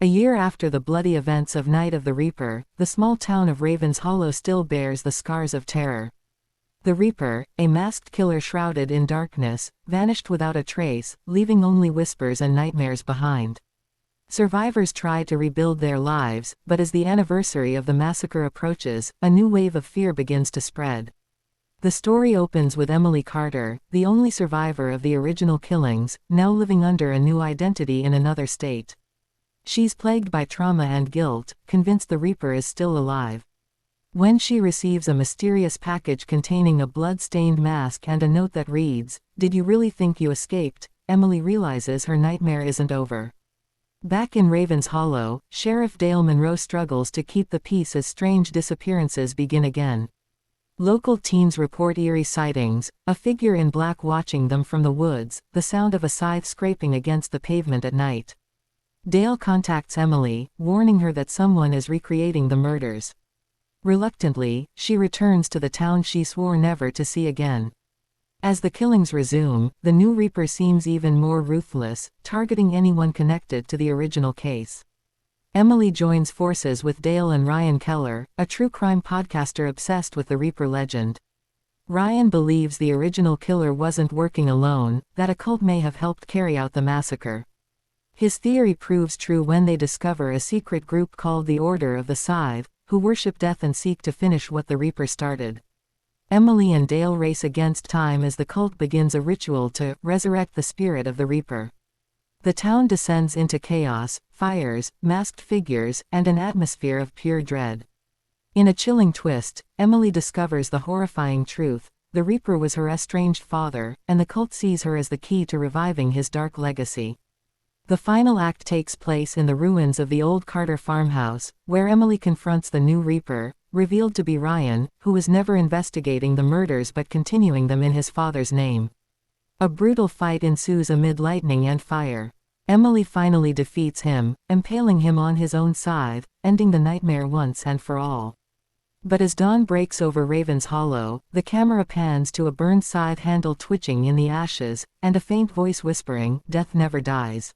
A year after the bloody events of Night of the Reaper, the small town of Raven's Hollow still bears the scars of terror. The Reaper, a masked killer shrouded in darkness, vanished without a trace, leaving only whispers and nightmares behind. Survivors try to rebuild their lives, but as the anniversary of the massacre approaches, a new wave of fear begins to spread. The story opens with Emily Carter, the only survivor of the original killings, now living under a new identity in another state. She's plagued by trauma and guilt, convinced the Reaper is still alive. When she receives a mysterious package containing a blood-stained mask and a note that reads, "Did you really think you escaped?" Emily realizes her nightmare isn't over. Back in Raven's Hollow, Sheriff Dale Monroe struggles to keep the peace as strange disappearances begin again. Local teens report eerie sightings, a figure in black watching them from the woods, the sound of a scythe scraping against the pavement at night. Dale contacts Emily, warning her that someone is recreating the murders. Reluctantly, she returns to the town she swore never to see again. As the killings resume, the new Reaper seems even more ruthless, targeting anyone connected to the original case. Emily joins forces with Dale and Ryan Keller, a true crime podcaster obsessed with the Reaper legend. Ryan believes the original killer wasn't working alone, that a cult may have helped carry out the massacre. His theory proves true when they discover a secret group called the Order of the Scythe, who worship death and seek to finish what the Reaper started. Emily and Dale race against time as the cult begins a ritual to resurrect the spirit of the Reaper. The town descends into chaos, fires, masked figures, and an atmosphere of pure dread. In a chilling twist, Emily discovers the horrifying truth: the Reaper was her estranged father, and the cult sees her as the key to reviving his dark legacy. The final act takes place in the ruins of the old Carter farmhouse, where Emily confronts the new Reaper, revealed to be Ryan, who was never investigating the murders but continuing them in his father's name. A brutal fight ensues amid lightning and fire. Emily finally defeats him, impaling him on his own scythe, ending the nightmare once and for all. But as dawn breaks over Raven's Hollow, the camera pans to a burned scythe handle twitching in the ashes, and a faint voice whispering, "Death never dies."